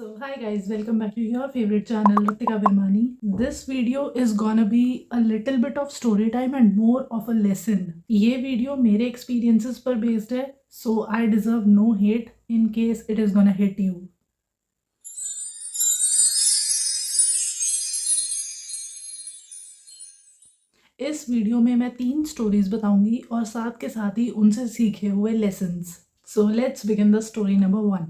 So hi guys, welcome back to your favorite channel Ritika Virmani. This video is gonna be a little bit of story time and more of a lesson. ये video मेरे experiences पर based है, so I deserve no hate in case it is gonna hit you. इस video में मैं 3 stories बताऊंगी और साथ के साथ ही उनसे सीखे हुए lessons. So let's begin the story number 1.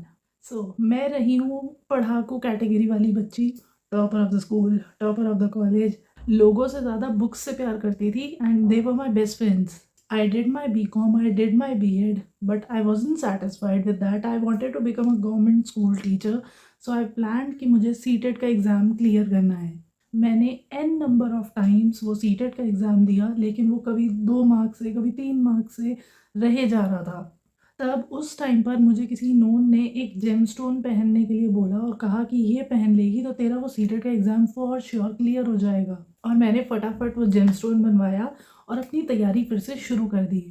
मैं रही हूँ पढ़ाकू कैटेगरी वाली बच्ची, topper of the school, topper of the college. लोगों से ज़्यादा बुक्स से प्यार करती थी and they were my best friends. I did my BCom, I did my B.Ed, but I wasn't satisfied with that. I wanted to become a government school teacher, so I planned कि मुझे CTET का exam clear करना है. मैंने n number of times वो CTET का exam दिया, लेकिन वो कभी 2 मार्क्स से कभी 3 मार्क्स से रहे जा रहा था. तब उस टाइम पर मुझे किसी नोन ने एक जेमस्टोन पहनने के लिए बोला और कहा कि ये पहन लेगी तो तेरा वो सीटेट का एग्ज़ाम फॉर श्योर क्लियर हो जाएगा. और मैंने फटाफट वो जेमस्टोन बनवाया और अपनी तैयारी फिर से शुरू कर दी.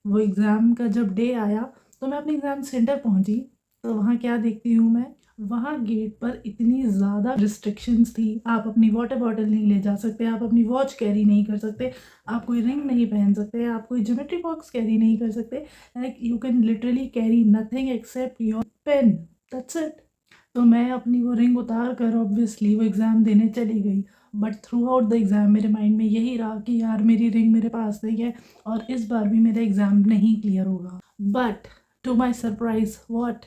वो एग्ज़ाम का जब डे आया तो मैं अपने एग्ज़ाम सेंटर पहुंची, तो वहाँ क्या देखती हूँ मैं, वहाँ गेट पर इतनी ज़्यादा रिस्ट्रिक्शंस थी. आप अपनी वाटर बॉटल नहीं ले जा सकते, आप अपनी वॉच कैरी नहीं कर सकते, आप कोई रिंग नहीं पहन सकते, आप कोई ज्योमेट्री बॉक्स कैरी नहीं कर सकते. Like you can literally carry nothing except your pen, that's it. तो मैं अपनी वो रिंग उतार कर ऑब्वियसली वो एग्ज़ाम देने चली गई. But through out the exam मेरे माइंड में यही रहा कि यार मेरी रिंग मेरे पास नहीं है और इस बार भी मेरा एग्ज़ाम नहीं क्लियर होगा. But to my surprise what,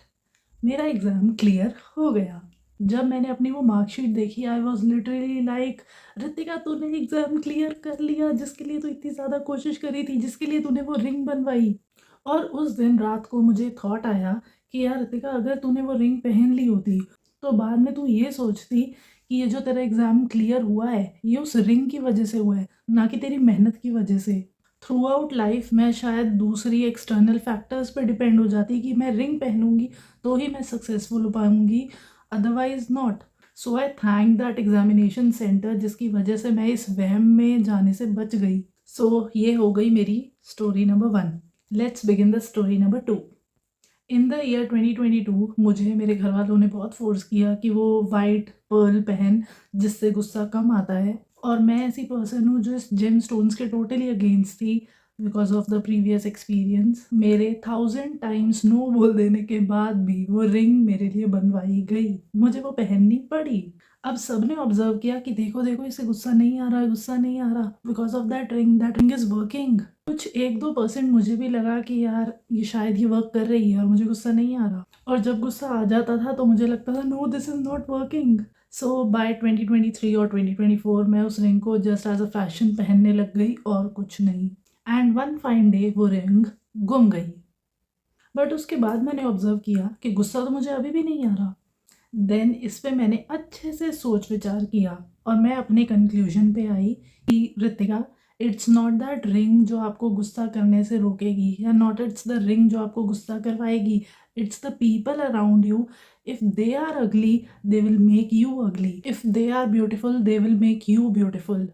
मेरा एग्ज़ाम क्लियर हो गया. जब मैंने अपनी वो मार्कशीट देखी, I was literally like, Ritika तूने एग्ज़ाम क्लियर कर लिया जिसके लिए तू इतनी ज़्यादा कोशिश करी थी, जिसके लिए तूने वो रिंग बनवाई. और उस दिन रात को मुझे थॉट आया कि यार रितिका, अगर तूने वो रिंग पहन ली होती तो बाद में तू ये सोचती कि ये जो तेरा एग्ज़ाम क्लियर हुआ है ये उस रिंग की वजह से हुआ है, ना कि तेरी मेहनत की वजह से. थ्रू आउट लाइफ मैं शायद दूसरी एक्सटर्नल फैक्टर्स पे डिपेंड हो जाती कि मैं रिंग पहनूंगी तो ही मैं सक्सेसफुल हो पाऊंगी, otherwise not. So I thank that examination centre जिसकी वजह से मैं इस वहम में जाने से बच गई. सो ये हो गई मेरी story number 1. Let's begin the story number 2. In the year 2022 मुझे मेरे घर वालों ने बहुत फोर्स किया कि वो वाइट पर्ल पहन जिससे गुस्सा कम आता है. और मैं ऐसी पर्सन हूँ जो इस जेम स्टोन्स के टोटली अगेंस्ट थी because of the previous experience. मेरे 1000 टाइम्स नो बोल देने के बाद भी वो रिंग मेरे लिए बनवाई गई, मुझे वो पहननी पड़ी. अब सबने ऑब्जर्व किया कि देखो देखो इसे गुस्सा नहीं आ रहा, गुस्सा नहीं आ रहा because of that ring is working. कुछ 1-2% मुझे भी लगा कि यार ये शायद ही वर्क कर रही है और मुझे गुस्सा नहीं आ रहा. और जब गुस्सा आ जाता था तो मुझे लगता था no this is not working. So by 2023 और 2024 मैं उस रिंग को जस्ट एज अ फैशन पहनने लग गई और कुछ नहीं. एंड वन फाइन डे वो रिंग गुम गई. बट उसके बाद मैंने ऑब्जर्व किया कि गुस्सा तो मुझे अभी भी नहीं आ रहा. देन इस पे मैंने अच्छे से सोच विचार किया और मैं अपने कंक्लूजन पे आई कि Ritika, it's not that ring जो आपको गुस्सा करने से रोकेगी, या नॉट इट्स द रिंग जो आपको गुस्सा करवाएगी, it's the people around you. If they are ugly they will make you ugly, if they are beautiful they will make you beautiful.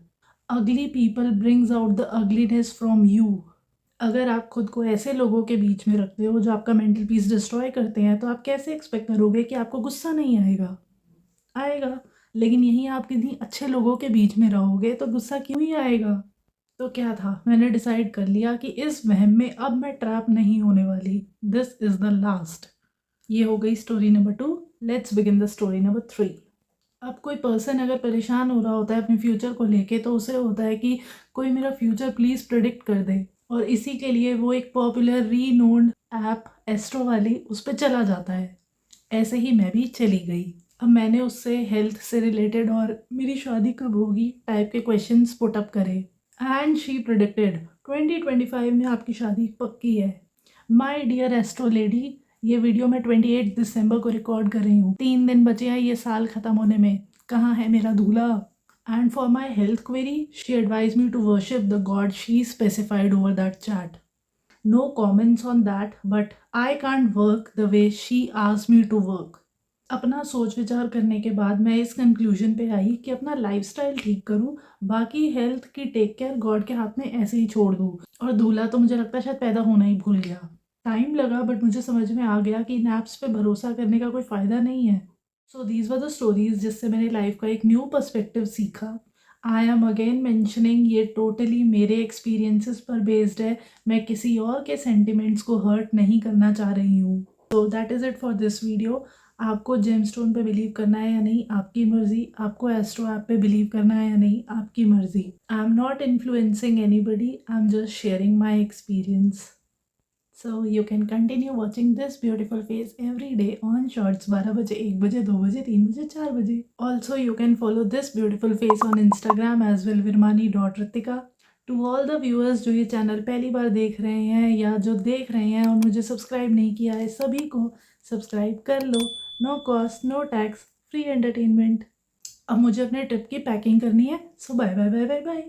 Ugly people brings out the ugliness from you. अगर आप खुद को ऐसे लोगों के बीच में रखते हो जो आपका मेंटल पीस डिस्ट्रॉय करते हैं, तो आप कैसे एक्सपेक्ट करोगे कि आपको गुस्सा नहीं आएगा? आएगा. लेकिन यहीं आप किन्हीं अच्छे लोगों के बीच में रहोगे तो गुस्सा क्यों ही आएगा? तो क्या था, मैंने डिसाइड कर लिया कि इस वहम में अब मैं ट्रैप नहीं होने वाली. This is the last. ये हो गई story number 2. Let's begin the story number 3. अब कोई पर्सन अगर परेशान हो रहा होता है अपने फ्यूचर को लेके तो उसे होता है कि कोई मेरा फ्यूचर प्लीज़ प्रिडिक्ट कर दे. और इसी के लिए वो एक पॉपुलर रीनोन्ड ऐप एस्ट्रो वाली उस पर चला जाता है. ऐसे ही मैं भी चली गई. अब मैंने उससे हेल्थ से रिलेटेड और मेरी शादी कब होगी टाइप के क्वेश्चंस पुट अप करे. एंड शी प्रिडिक्टेड 2025 में आपकी शादी पक्की है. माय डियर एस्ट्रो लेडी, ये वीडियो मैं 28 दिसंबर को रिकॉर्ड कर रही हूँ. 3 दिन बचे हैं ये साल ख़त्म होने में. कहाँ है मेरा दूल्हा? And for my health query, she advised me to worship the god she specified over that chat. No comments on that, but I can't work the way she asked me to work. अपना सोच विचार करने के बाद मैं इस conclusion पे आई कि अपना लाइफस्टाइल ठीक करूँ, बाकी हेल्थ की टेक केयर गॉड के हाथ में ऐसे ही छोड़ दूँ. और दूल्हा तो मुझे लगता है शायद पैदा होना ही भूल गया. टाइम लगा बट मुझे समझ में आ गया कि इन ऐप्स पे भरोसा करने का कोई फ़ायदा नहीं है. So these were the stories जिससे मैंने लाइफ का एक न्यू पर्सपेक्टिव सीखा। आई एम अगेन मेंशनिंग ये टोटली मेरे एक्सपीरियंसेस पर बेस्ड है, मैं किसी और के सेंटिमेंट्स को हर्ट नहीं करना चाह रही हूँ। So that is it for this video. आपको जेमस्टोन पे बिलीव करना है या नहीं आपकी मर्जी, आपको एस्ट्रो ऐप पे बिलीव करना है या नहीं आपकी मर्जी। I am not influencing anybody, I am just sharing my experience. So you can continue watching this beautiful face every day on shorts 12 बजे, 1 बजे, 2 बजे, 3 बजे, 4 बजे. Also you can follow this beautiful face on Instagram as well, virmani.ritika. To all the viewers जो ये channel पहली बार देख रहे हैं या जो देख रहे हैं और मुझे सब्सक्राइब नहीं किया है, सभी को सब्सक्राइब कर लो। No cost, no tax, free entertainment. अब मुझे अपने ट्रिप की पैकिंग करनी है। So bye bye bye bye bye.